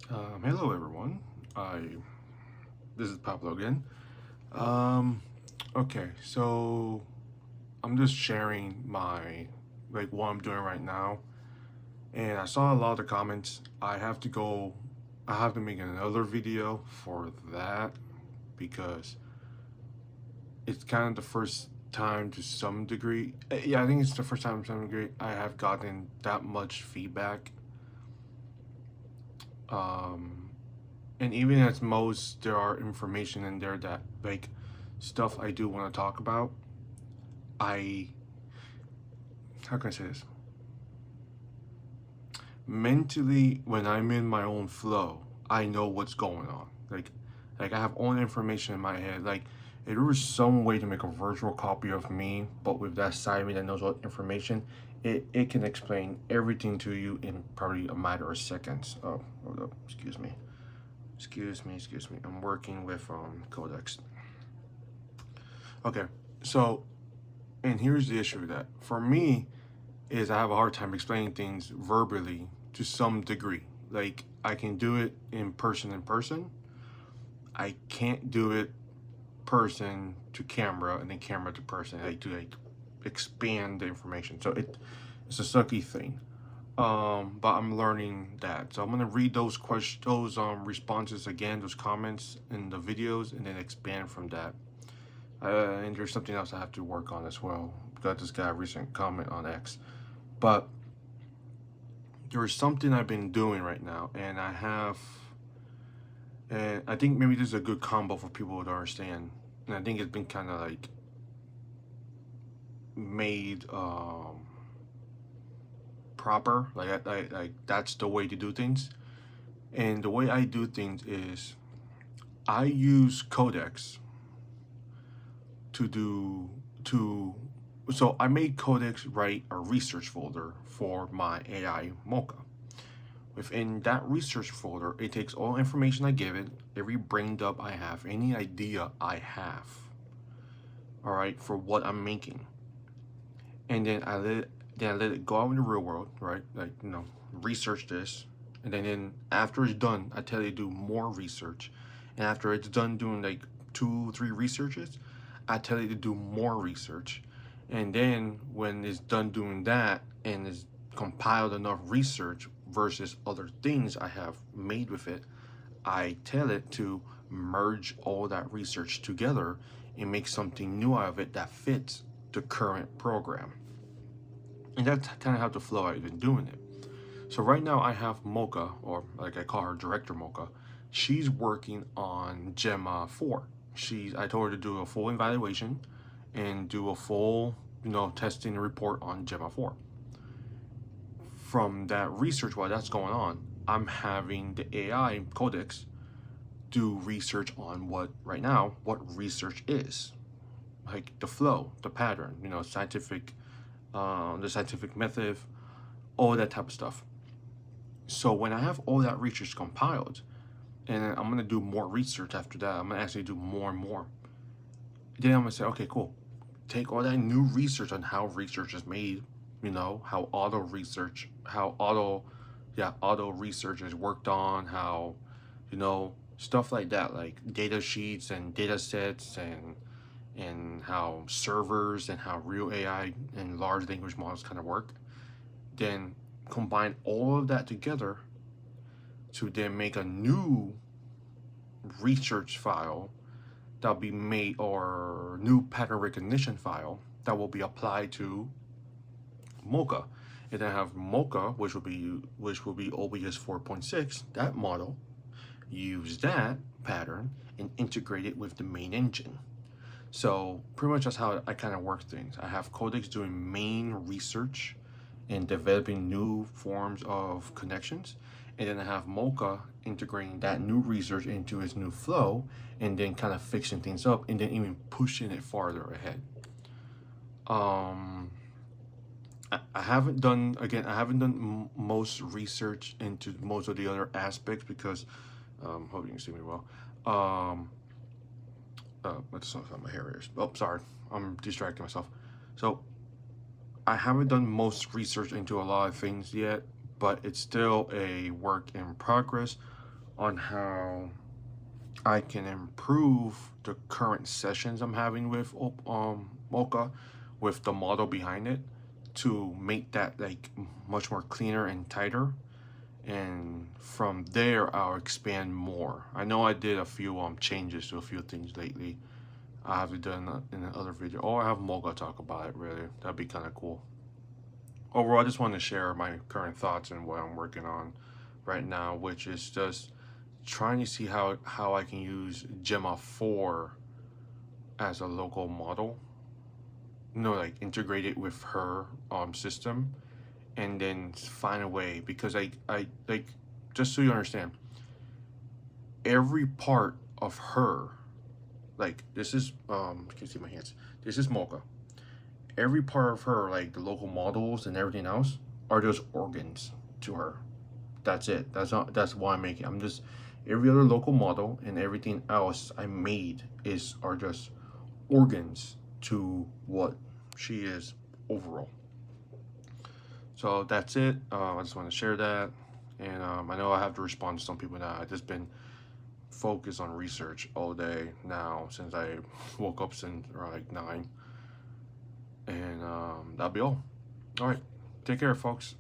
Hello everyone. This is Pablo again. Um, okay, so I'm just sharing my what I'm doing right now, and I saw a lot of the comments. I have to make another video for that because it's kind of the first time to some degree. Yeah, I think it's the first time to some degree I have gotten that much feedback. Um, and even at most there are information in there that stuff I do want to talk about. I How can I say this? Mentally, when I'm in my own flow, I know what's going on. I have all the information in my head. Like if there was some way to make a virtual copy of me, but with that side of me that knows all the information, it can explain everything to you in probably a matter of seconds. Oh, hold up, excuse me. Excuse me. I'm working with Codex. Okay, so and here's the issue with that. For me, is I have a hard time explaining things verbally to some degree. Like I can do it in person. I can't do it person to camera and then camera to person. I do expand the information. So it's a sucky thing. But I'm learning that. So I'm gonna read those responses again, those comments in the videos, and then expand from that. And there's something else I have to work on as well. Got this guy a recent comment on X, but there's something I've been doing right now, and I think maybe this is a good combo for people to understand. And I think it's been kind of like made proper, like that's the way to do things. And the way I do things is I use Codex to do to. So I made Codex write a research folder for my AI Mocha. Within that research folder, it takes all information I give it, every brain dump I have, any idea I have, all right, for what I'm making, and then I let it go out in the real world, right? Like research this, and then after it's done, I tell it to do more research, and after it's done doing like 2 3 researches, I tell it to do more research, and then when it's done doing that and it's compiled enough research versus other things I have made with it, I tell it to merge all that research together and make something new out of it that fits the current program. And that's kind of how the flow I've been doing it. So right now I have Mocha, or like I call her Director Mocha. She's working on Gemma 4. I told her to do a full evaluation and do a full, testing report on Gemma 4. From that research, while that's going on, I'm having the AI Codex do research on what research is, like the flow, the pattern, the scientific method, all that type of stuff. So when I have all that research compiled, and then I'm gonna do more research after that, I'm gonna actually do more and more. Then I'm gonna say, okay, cool. Take all that new research on how research is made, how auto research is worked on, how, stuff like that, like data sheets and data sets and how servers and how real AI and large language models kind of work. Then combine all of that together to then make a new research file that'll be made, or new pattern recognition file that will be applied to Mocha. And then have Mocha, which will be OBS 4.6, that model, use that pattern and integrate it with the main engine. So pretty much that's how I kind of work things. I have Codex doing main research and developing new forms of connections, and then I have Mocha integrating that new research into its new flow, and then kind of fixing things up, and then even pushing it farther ahead. I haven't done most research into most of the other aspects because hope you can see me well. That's not my hair is. Oh, sorry, I'm distracting myself. So I haven't done most research into a lot of things yet, but it's still a work in progress on how I can improve the current sessions I'm having with Mocha, with the model behind it, to make that like much more cleaner and tighter. And from there, I'll expand more. I know I did a few changes to a few things lately. I have it done in another video, or I have Mocha talk about it. Really, that'd be kind of cool. Overall, I just want to share my current thoughts and what I'm working on right now, which is just trying to see how I can use Gemma 4 as a local model. Like integrate it with her system, and then find a way, because I like, just so you understand, every part of her, like this is you can see my hands. This is Mocha. Every part of her, like the local models and everything else, are just organs to her. That's it. That's why I'm making. I'm just, every other local model and everything else I made are just organs to what she is overall. So that's it. I just want to share that, and I know I have to respond to some people now. I've just been focused on research all day now since I woke up since around like 9, and that'll be all. All right, take care, folks.